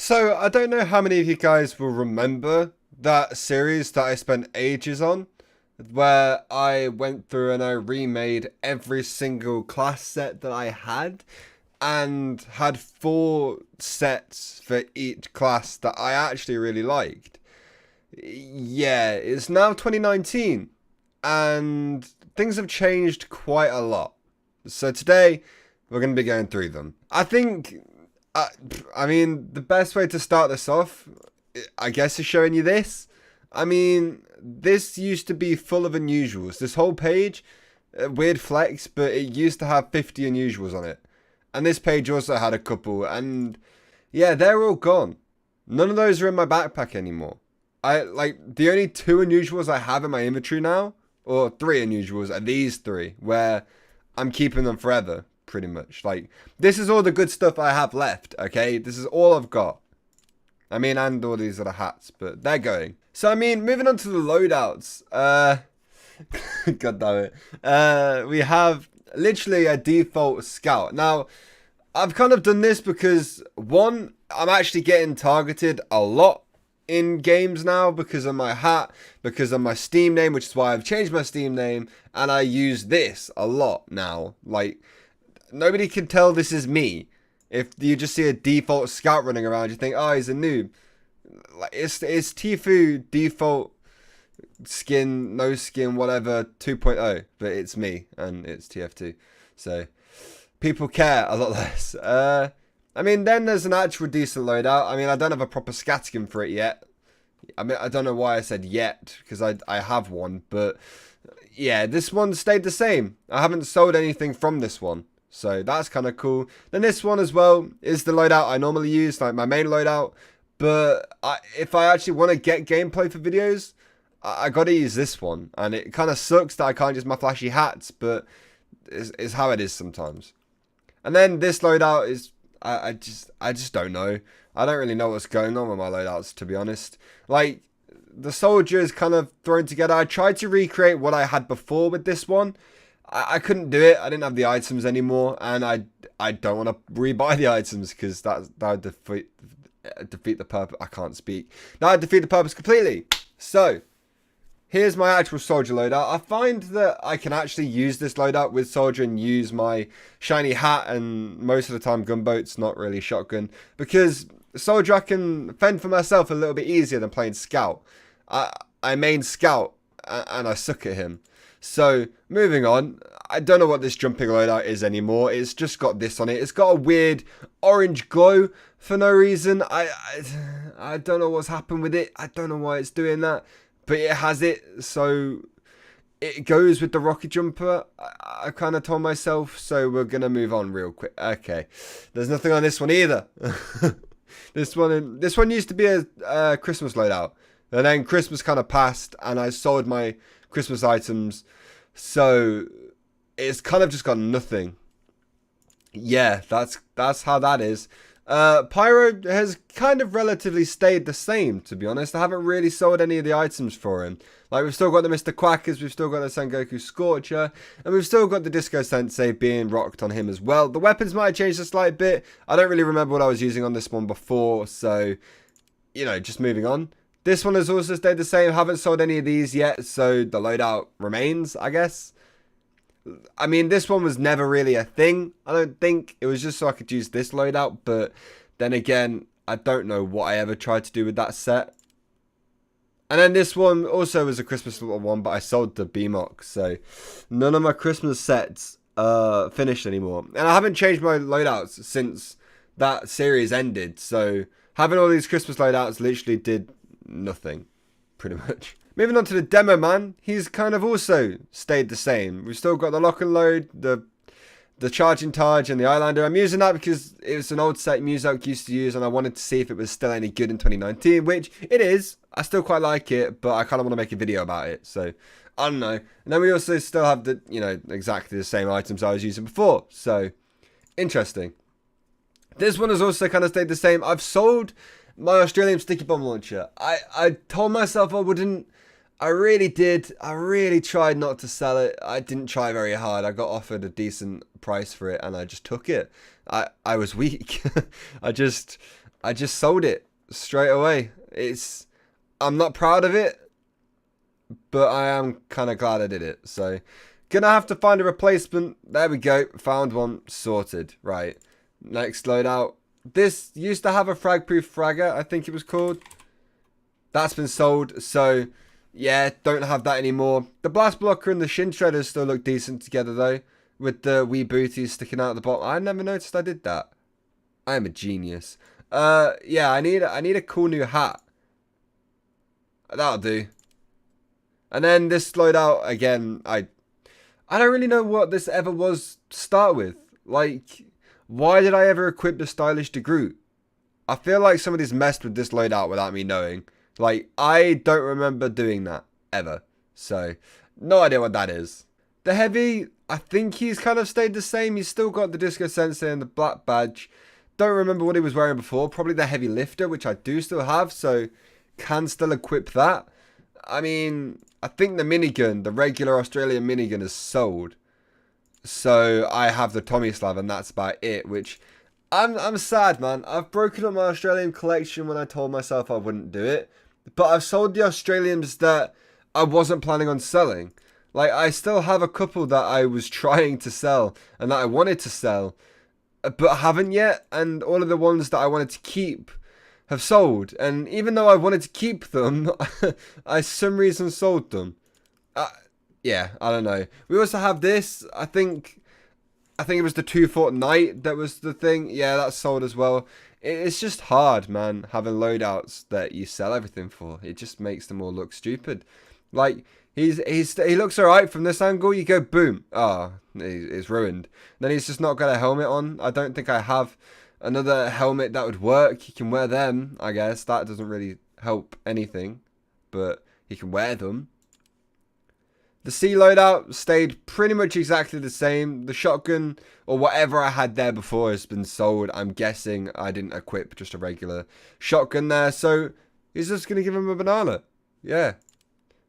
So, I don't know how many of you guys will remember that series that I spent ages on, where I went through and I remade every single class set that I had, and had 4 sets for each class that I actually really liked. Yeah, it's now 2019, and things have changed quite a lot. So today, we're going to be going through them. I mean, the best way to start this off, I guess, is showing you this. I mean, this used to be full of unusuals. This whole page, weird flex, but it used to have 50 unusuals on it. And this page also had a couple, and yeah, they're all gone. None of those are in my backpack anymore. The only 2 unusuals I have in my inventory now, or 3 unusuals, are these 3, where I'm keeping them forever. Pretty much. Like, this is all the good stuff I have left, okay? This is all I've got. I mean, and all these other hats, but they're going. So, I mean, moving on to the loadouts. God damn it. We have literally a default scout. Now, I've kind of done this because, one, I'm actually getting targeted a lot in games now because of my hat, because of my Steam name, which is why I've changed my Steam name, and I use this a lot now. Like, nobody can tell this is me. If you just see a default scout running around, you think, oh, he's a noob. Like, it's TF2 default skin, no skin, whatever, 2.0. But it's me, and it's TF2. So, people care a lot less. I mean, then there's an actual decent loadout. I mean, I don't have a proper scat skin for it yet. I mean, I don't know why I said yet, because I have one. But, yeah, this one stayed the same. I haven't sold anything from this one. So that's kind of cool. Then this one as well is the loadout I normally use, like my main loadout. But if I actually want to get gameplay for videos, I got to use this one. And it kind of sucks that I can't use my flashy hats, but it's how it is sometimes. And then this loadout is, I just don't know. I don't really know what's going on with my loadouts, to be honest. Like, the soldier is kind of thrown together. I tried to recreate what I had before with this one. I couldn't do it. I didn't have the items anymore, and I don't want to rebuy the items because that would defeat the purpose. I can't speak. That would defeat the purpose completely. So, here's my actual soldier loadout. I find that I can actually use this loadout with soldier and use my shiny hat, and most of the time gunboats, not really shotgun, because soldier I can fend for myself a little bit easier than playing scout. I main scout, and I suck at him. So, moving on, I don't know what this jumping loadout is anymore. It's just got this on it. It's got a weird orange glow for no reason. I don't know what's happened with it. I don't know why it's doing that. But it has it, so it goes with the rocket jumper. I kind of told myself, so we're going to move on real quick. Okay, there's nothing on this one either. This one used to be a Christmas loadout. And then Christmas kind of passed, and I sold my Christmas items, so it's kind of just got nothing. Yeah, that's how that is. Pyro has kind of relatively stayed the same, to be honest. I haven't really sold any of the items for him. Like, we've still got the Mr. Quackers, we've still got the Sengoku Scorcher, and we've still got the Disco Sensei being rocked on him as well. The weapons might have changed a slight bit. I don't really remember what I was using on this one before, so, you know, just moving on. This one has also stayed the same. Haven't sold any of these yet, so the loadout remains, I guess. I mean, this one was never really a thing, I don't think. It was just so I could use this loadout, but then again, I don't know what I ever tried to do with that set. And then this one also was a Christmas little one, but I sold the BMOC, so none of my Christmas sets are finished anymore. And I haven't changed my loadouts since that series ended, so having all these Christmas loadouts literally did nothing, pretty much. Moving on to the demo man, he's kind of also stayed the same. We've still got the lock and load, the charging Taj, and the Islander. I'm using that because it was an old set Muselk used to use, and I wanted to see if it was still any good in 2019, which it is. I still quite like it, but I kind of want to make a video about it, so I don't know. And then we also still have the, you know, exactly the same items I was using before, so interesting. This one has also kind of stayed the same. I've sold my Australian sticky bomb launcher. I told myself I wouldn't. I really did. I really tried not to sell it. I didn't try very hard. I got offered a decent price for it, and I just took it. I was weak. I just sold it straight away. I'm not proud of it, but I am kind of glad I did it. So, gonna have to find a replacement. There we go. Found one. Sorted. Right. Next loadout. This used to have a frag-proof fragger, I think it was called. That's been sold. So, yeah, don't have that anymore. The blast blocker and the shin shredders still look decent together, though. With the wee booties sticking out the bottom. I never noticed I did that. I am a genius. Yeah, I need a cool new hat. That'll do. And then this loadout, again, I don't really know what this ever was to start with. Like, why did I ever equip the stylish DeGroot? I feel like somebody's messed with this loadout without me knowing. Like, I don't remember doing that, ever. So, no idea what that is. The heavy, I think he's kind of stayed the same. He's still got the Disco Sensei and the black badge. Don't remember what he was wearing before. Probably the heavy lifter, which I do still have, so can still equip that. I mean, I think the minigun, the regular Australian minigun, is sold. So I have the Tomislav, and that's about it. Which I'm sad, man. I've broken up my Australian collection when I told myself I wouldn't do it, but I've sold the Australians that I wasn't planning on selling. Like, I still have a couple that I was trying to sell and that I wanted to sell, but haven't yet. And all of the ones that I wanted to keep have sold, and even though I wanted to keep them, I some reason sold them. Yeah, I don't know. We also have this. I think it was the 2 Fortnite that was the thing. Yeah, that's sold as well. It's just hard, man, having loadouts that you sell everything for. It just makes them all look stupid. Like, he looks alright from this angle. You go boom. Ah, he's ruined. Then he's just not got a helmet on. I don't think I have another helmet that would work. He can wear them, I guess. That doesn't really help anything, but he can wear them. The C loadout stayed pretty much exactly the same. The shotgun, or whatever I had there before, has been sold. I'm guessing I didn't equip just a regular shotgun there, so he's just going to give him a banana. Yeah.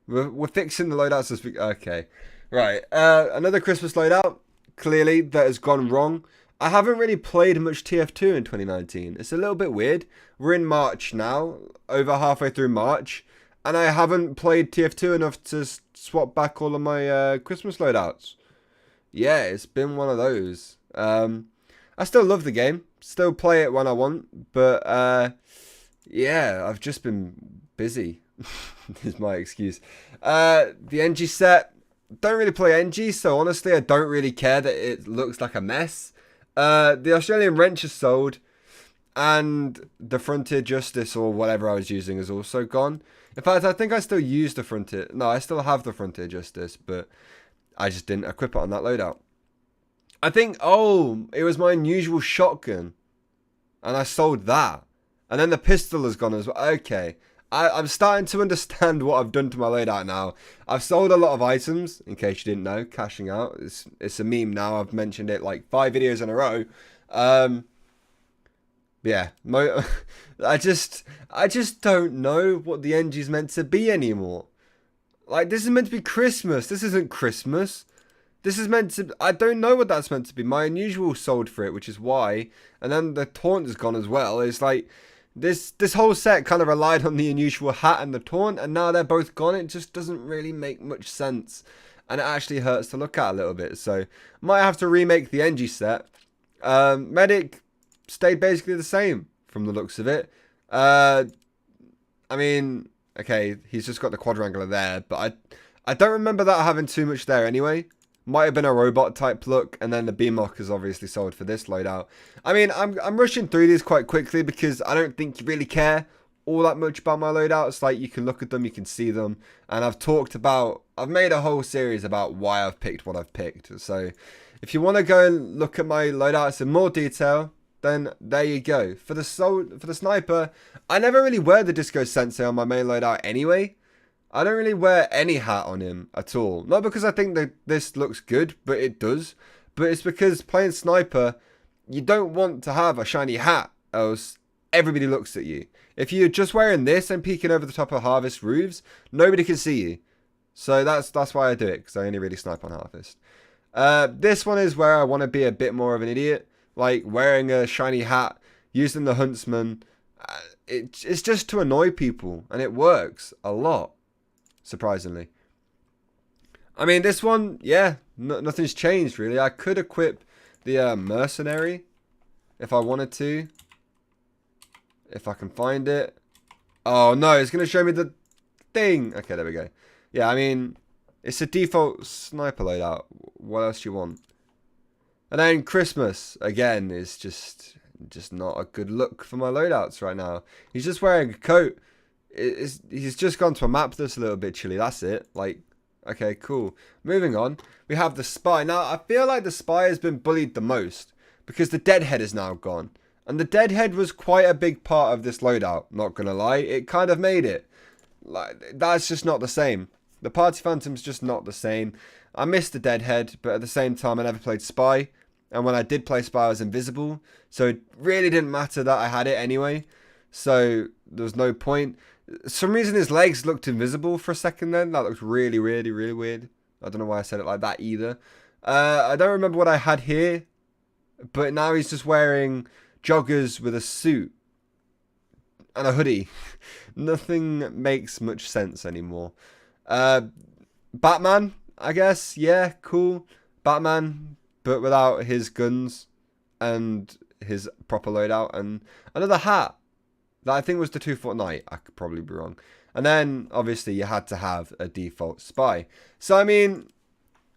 We're fixing the loadouts this week. Okay. Right. Another Christmas loadout, clearly, that has gone wrong. I haven't really played much TF2 in 2019. It's a little bit weird. We're in March now, over halfway through March, and I haven't played TF2 enough to swap back all of my Christmas loadouts. Yeah, it's been one of those. I still love the game. Still play it when I want, but yeah, I've just been busy. Is my excuse. The NG set, don't really play NG, so honestly I don't really care that it looks like a mess. The Australian wrench is sold, and the Frontier Justice, or whatever I was using, is also gone. In fact, I think I still use the Frontier. No, I still have the Frontier Justice, but I just didn't equip it on that loadout. I think, oh, it was my unusual shotgun, and I sold that. And then the pistol has gone as well. Okay, I'm starting to understand what I've done to my loadout now. I've sold a lot of items, in case you didn't know, cashing out. It's a meme now. I've mentioned it like 5 videos in a row. Yeah, I just don't know what the NG's meant to be anymore. Like, this is meant to be Christmas. This isn't Christmas. This is meant to... I don't know what that's meant to be. My unusual sold for it, which is why. And then the taunt is gone as well. It's like... This whole set kind of relied on the unusual hat and the taunt, and now they're both gone. It just doesn't really make much sense, and it actually hurts to look at a little bit. So might have to remake the NG set. Medic stayed basically the same from the looks of it. I mean, okay, he's just got the quadrangular there, but I don't remember that having too much there anyway. Might have been a robot type look, and then the BMOC is obviously sold for this loadout. I mean, I'm rushing through these quite quickly because I don't think you really care all that much about my loadouts. Like, you can look at them, you can see them, and I've made a whole series about why I've picked what I've picked. So if you want to go and look at my loadouts in more detail, then there you go. For the sniper, I never really wear the Disco Sensei on my main loadout anyway. I don't really wear any hat on him at all. Not because I think that this looks good, but it does. But it's because playing sniper, you don't want to have a shiny hat, else everybody looks at you. If you're just wearing this and peeking over the top of Harvest roofs, nobody can see you. So that's why I do it, because I only really snipe on Harvest. This one is where I want to be a bit more of an idiot. Like wearing a shiny hat, using the Huntsman, It's just to annoy people, and it works a lot, surprisingly. I mean, this one, yeah, nothing's changed really. I could equip the mercenary if I wanted to, if I can find it. Oh no, it's gonna show me the thing. Okay, there we go. Yeah, I mean, it's a default sniper loadout. What else do you want? And then Christmas again is just not a good look for my loadouts right now. He's just wearing a coat. He's just gone to a map that's a little bit chilly. That's it. Like, okay, cool. Moving on, we have the spy. Now I feel like the spy has been bullied the most because the deadhead is now gone, and the deadhead was quite a big part of this loadout. Not gonna lie, it kind of made it. Like, that's just not the same. The party phantom's just not the same. I missed the deadhead, but at the same time I never played spy. And when I did play spy, I was invisible. So it really didn't matter that I had it anyway. So there was no point. For some reason his legs looked invisible for a second then. That looked really, really, really weird. I don't know why I said it like that either. I don't remember what I had here. But now he's just wearing joggers with a suit. And a hoodie. Nothing makes much sense anymore. Batman, I guess. Yeah, cool. Batman, but without his guns and his proper loadout, and another hat that I think was the 2-foot knight. I could probably be wrong. And then obviously you had to have a default spy. So I mean,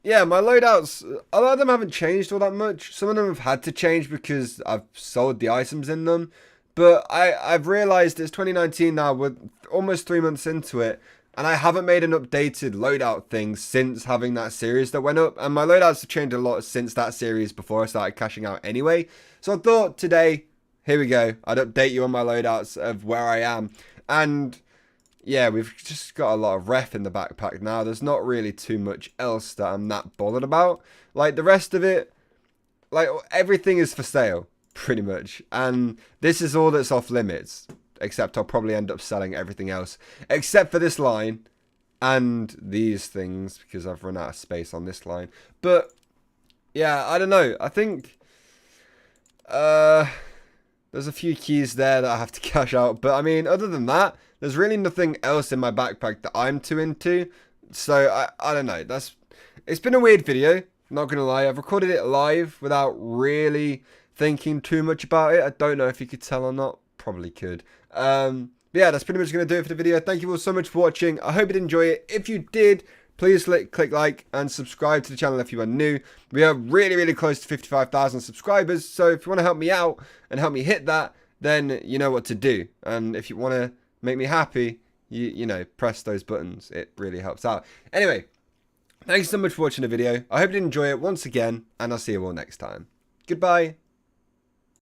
yeah, my loadouts, a lot of them haven't changed all that much. Some of them have had to change because I've sold the items in them. But I've realized it's 2019 now. We're almost 3 months into it. And I haven't made an updated loadout thing since having that series that went up. And my loadouts have changed a lot since that series before I started cashing out anyway. So I thought today, here we go, I'd update you on my loadouts of where I am. And yeah, we've just got a lot of ref in the backpack now. There's not really too much else that I'm that bothered about. Like the rest of it, like everything is for sale, pretty much. And this is all that's off limits. Except I'll probably end up selling everything else. Except for this line. And these things. Because I've run out of space on this line. But. Yeah, I don't know. I think. There's a few keys there that I have to cash out. But I mean, other than that. There's really nothing else in my backpack that I'm too into. So, I don't know. It's been a weird video. Not going to lie. I've recorded it live. Without really thinking too much about it. I don't know if you could tell or not. Probably could. But yeah, that's pretty much going to do it for the video. Thank you all so much for watching. I hope you did enjoy it. If you did, please click like and subscribe to the channel if you are new. We are really, really close to 55,000 subscribers. So if you want to help me out and help me hit that, then you know what to do. And if you want to make me happy, you know, press those buttons. It really helps out. Anyway, thanks so much for watching the video. I hope you did enjoy it once again, and I'll see you all next time. Goodbye.